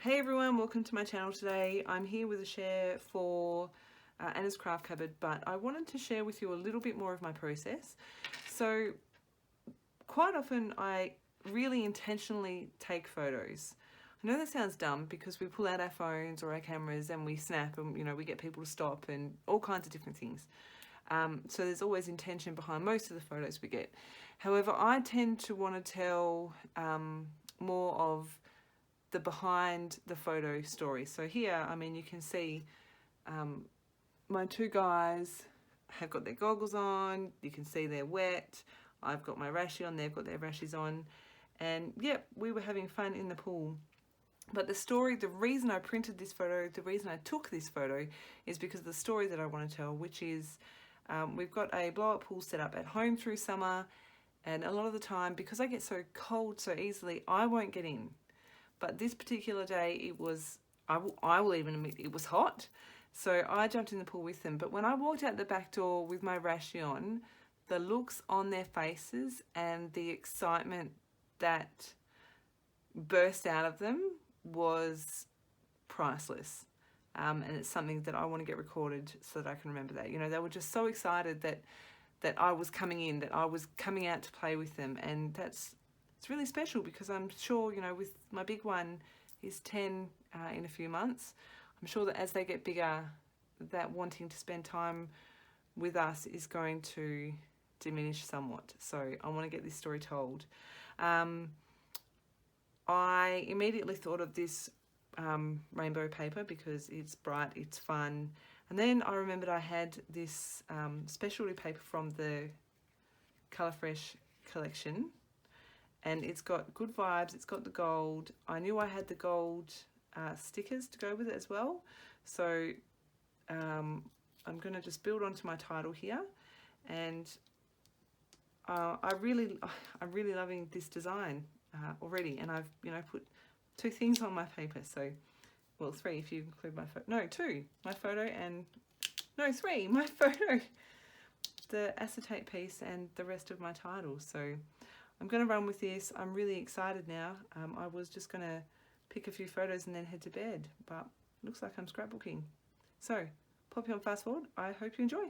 Hey everyone, welcome to my channel today. I'm here with a share for Anna's Craft Cupboard, but I wanted to share with you a little bit more of my process. So quite often I really intentionally take photos. I know that sounds dumb because we pull out our phones or our cameras and we snap and we get people to stop and all kinds of different things. So there's always intention behind most of the photos we get. However, I tend to want to tell more of the behind the photo story. So here, I mean, you can see my two guys have got their goggles on. You can see they're wet. I've got my rashie on. They've got their rashies on. And yep, we were having fun in the pool. But the story, the reason I printed this photo, the reason I took this photo is because of the story that I want to tell, which is we've got a blow-up pool set up at home through summer. And a lot of the time, because I get so cold so easily, I won't get in. But this particular day, it was, I will even admit, it was hot. So I jumped in the pool with them. But when I walked out the back door with my rashie on, the looks on their faces and the excitement that burst out of them was priceless. And it's something that I want to get recorded so that I can remember that. You know, they were just so excited that I was coming in, that I was coming out to play with them. And it's really special because I'm sure, you know, with my big one, he's 10 in a few months. I'm sure that as they get bigger, that wanting to spend time with us is going to diminish somewhat. So I want to get this story told. I immediately thought of this rainbow paper because it's bright, it's fun. And then I remembered I had this specialty paper from the Color Fresh collection. And it's got good vibes, it's got the gold. I knew I had the gold stickers to go with it as well. So I'm going to just build onto my title here. And I'm really loving this design already. And I've, put 2 things on my paper. So, well, 3 if you include my photo. No, 2. My photo and, no, 3. My photo, the acetate piece and the rest of my title. So I'm going to run with this. I'm really excited now. I was just going to pick a few photos and then head to bed, but it looks like I'm scrapbooking. So, pop you on fast forward. I hope you enjoy.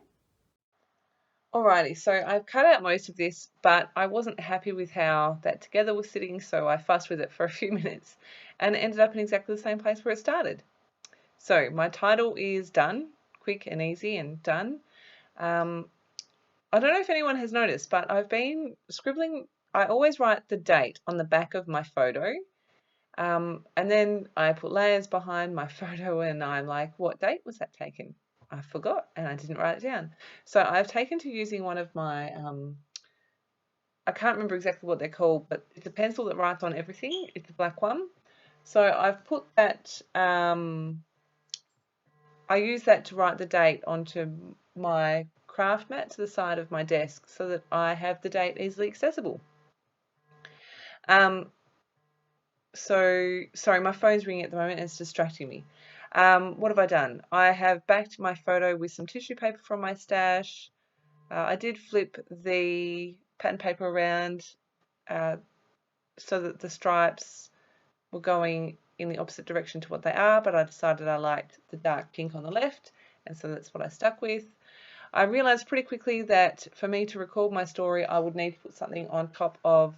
Alrighty, so I've cut out most of this, but I wasn't happy with how that together was sitting, so I fussed with it for a few minutes and it ended up in exactly the same place where it started. So my title is done, quick and easy and done. I don't know if anyone has noticed, but I've been scribbling. I always write the date on the back of my photo. And then I put layers behind my photo and I'm like, what date was that taken? I forgot and I didn't write it down. So I've taken to using one of my, I can't remember exactly what they're called, but it's a pencil that writes on everything. It's a black one. So I've put that, I use that to write the date onto my craft mat to the side of my desk so that I have the date easily accessible. So, sorry, my phone's ringing at the moment and it's distracting me. What have I done? I have backed my photo with some tissue paper from my stash. I did flip the pattern paper around so that the stripes were going in the opposite direction to what they are, but I decided I liked the dark pink on the left, and so that's what I stuck with. I realized pretty quickly that for me to record my story, I would need to put something on top of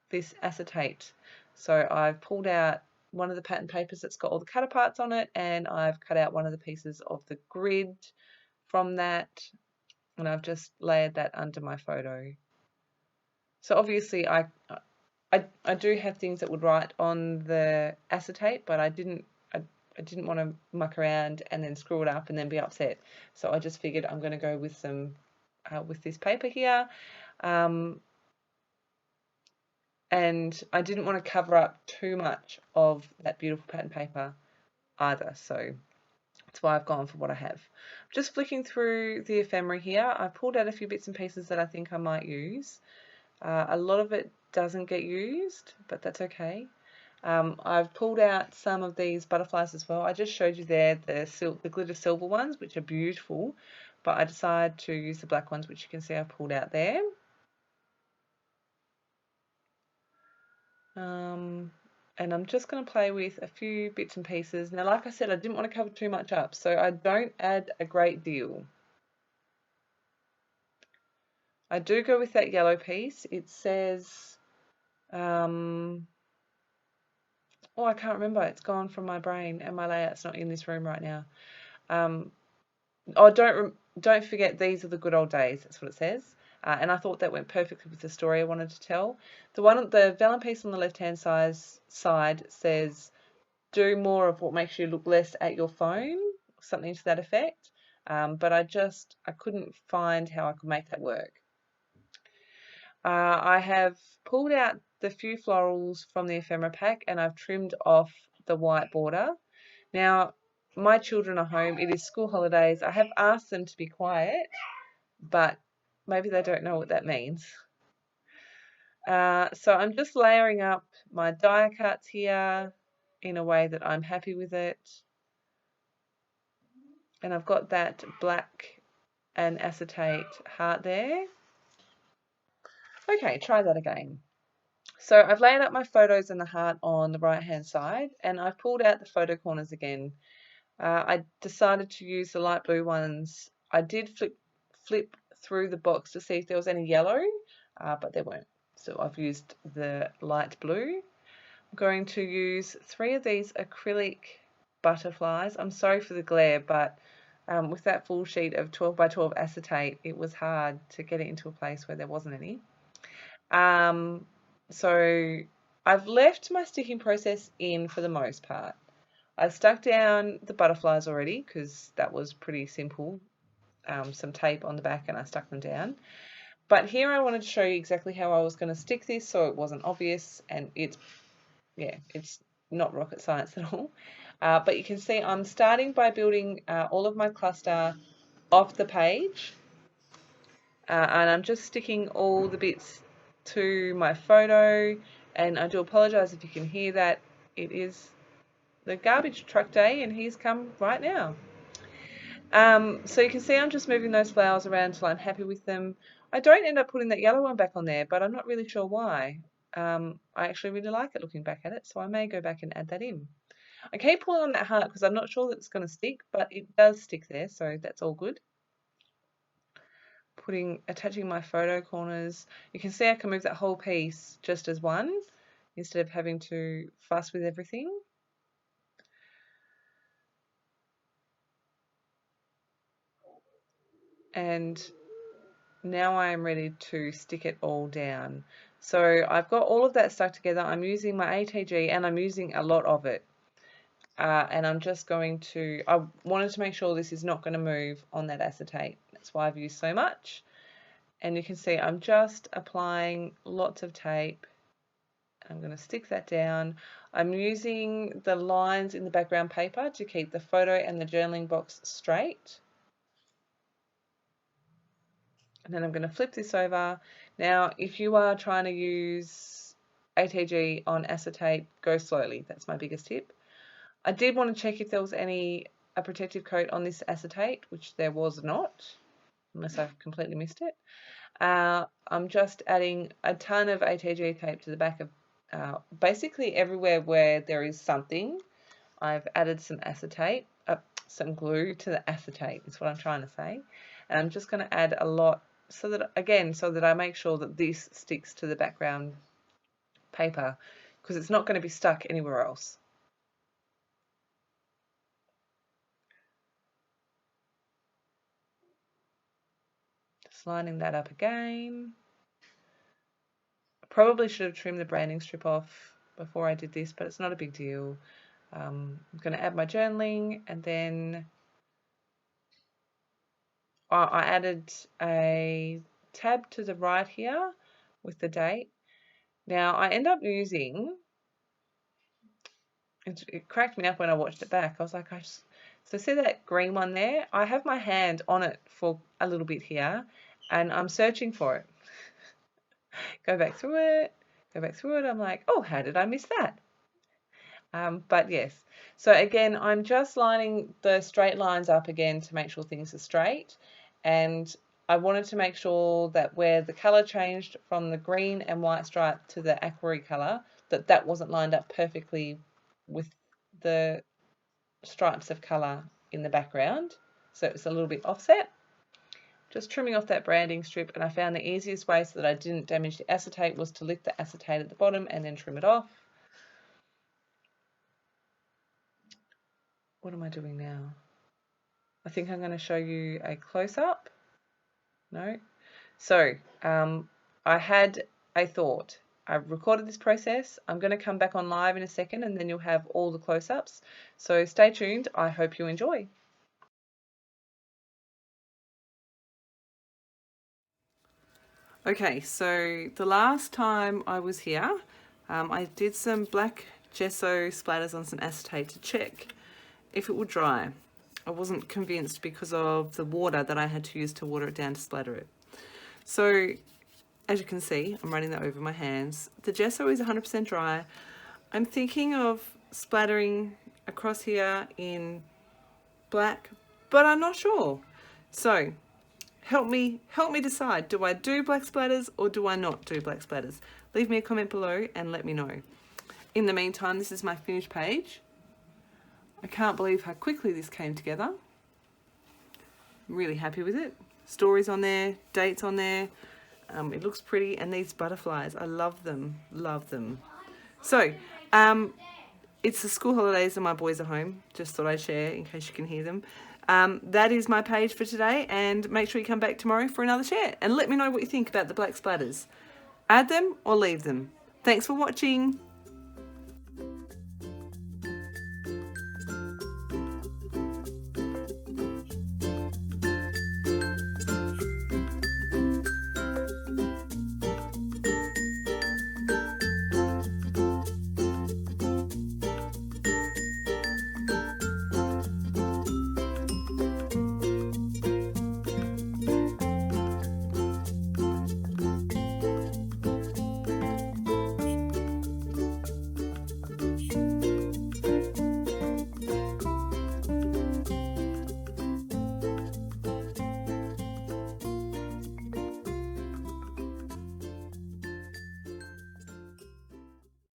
this acetate. So I've pulled out one of the pattern papers that's got all the cutter parts on it, and I've cut out one of the pieces of the grid from that, and I've just layered that under my photo. So obviously I do have things that would write on the acetate, but I didn't want to muck around and then screw it up and then be upset. So I just figured I'm going to go with some with this paper here. And I didn't want to cover up too much of that beautiful pattern paper either. So that's why I've gone for what I have. Just flicking through the ephemera here, I pulled out a few bits and pieces that I think I might use. A lot of it doesn't get used, but that's okay. I've pulled out some of these butterflies as well. I just showed you there the glitter silver ones, which are beautiful, but I decided to use the black ones, which you can see I pulled out there. And I'm just going to play with a few bits and pieces. Now, like I said, I didn't want to cover too much up, so I don't add a great deal. I do go with that yellow piece. It says, oh, I can't remember. It's gone from my brain, and my layout's not in this room right now. Oh, don't forget, these are the good old days. That's what it says. And I thought that went perfectly with the story I wanted to tell. The vellum piece on the left-hand side says, do more of what makes you look less at your phone, something to that effect. But I couldn't find how I could make that work. I have pulled out the few florals from the ephemera pack and I've trimmed off the white border. Now, my children are home. It is school holidays. I have asked them to be quiet, but maybe they don't know what that means. So I'm just layering up my die cuts here in a way that I'm happy with it. And I've got that black and acetate heart there. Okay, try that again. So I've laid up my photos and the heart on the right hand side, and I've pulled out the photo corners again. I decided to use the light blue ones. I did flip through the box to see if there was any yellow, but there weren't. So I've used the light blue. I'm going to use 3 of these acrylic butterflies. I'm sorry for the glare, but with that full sheet of 12 by 12 acetate, it was hard to get it into a place where there wasn't any. So I've left my sticking process in for the most part. I stuck down the butterflies already because that was pretty simple. Some tape on the back and I stuck them down. But here I wanted to show you exactly how I was going to stick this so it wasn't obvious, and it's not rocket science at all. But you can see I'm starting by building all of my cluster off the page, and I'm just sticking all the bits to my photo, and I do apologise if you can hear that. It is the garbage truck day and he's come right now. So you can see I'm just moving those flowers around until I'm happy with them. I don't end up putting that yellow one back on there, but I'm not really sure why. I actually really like it looking back at it, so I may go back and add that in. I keep pulling on that heart because I'm not sure that it's going to stick, but it does stick there, so that's all good. Attaching my photo corners. You can see I can move that whole piece just as one instead of having to fuss with everything. And now I am ready to stick it all down. So I've got all of that stuck together. I'm using my ATG and I'm using a lot of it. And I'm just going to, I wanted to make sure this is not going to move on that acetate. That's why I've used so much. And you can see I'm just applying lots of tape. I'm going to stick that down. I'm using the lines in the background paper to keep the photo and the journaling box straight. And then I'm going to flip this over. Now, if you are trying to use ATG on acetate, go slowly. That's my biggest tip. I did want to check if there was a protective coat on this acetate, which there was not, unless I've completely missed it. I'm just adding a ton of ATG tape to the back of basically everywhere where there is something. I've added some acetate, some glue to the acetate is what I'm trying to say. And I'm just going to add a lot so that I make sure that this sticks to the background paper because it's not going to be stuck anywhere else. Just lining that up again. I probably should have trimmed the branding strip off before I did this, but it's not a big deal. I'm going to add my journaling, and then I added a tab to the right here with the date. Now I end up using, it cracked me up when I watched it back. I was like, so see that green one there? I have my hand on it for a little bit here and I'm searching for it. Go back through it. I'm like, oh, how did I miss that? But yes, so again, I'm just lining the straight lines up again to make sure things are straight. And I wanted to make sure that where the colour changed from the green and white stripe to the aqua colour, that wasn't lined up perfectly with the stripes of colour in the background. So it's a little bit offset. Just trimming off that branding strip, and I found the easiest way so that I didn't damage the acetate was to lift the acetate at the bottom and then trim it off. What am I doing now? I think I'm going to show you a close-up. No? So, I had a thought. I've recorded this process. I'm going to come back on live in a second and then you'll have all the close-ups. So stay tuned. I hope you enjoy. Okay, so the last time I was here, I did some black gesso splatters on some acetate to check if it would dry. I wasn't convinced because of the water that I had to use to water it down to splatter it. So as you can see, I'm running that over my hands. The gesso is 100% dry. I'm thinking of splattering across here in black, but I'm not sure. So help me decide. Do I do black splatters or do I not do black splatters? Leave me a comment below and let me know. In the meantime, this is my finished page. I can't believe how quickly this came together. I'm really happy with it. Stories on there, dates on there. It looks pretty, and these butterflies, I love them, love them. So, it's the school holidays and my boys are home. Just thought I'd share in case you can hear them. That is my page for today, and make sure you come back tomorrow for another share. And let me know what you think about the black splatters. Add them or leave them. Thanks for watching.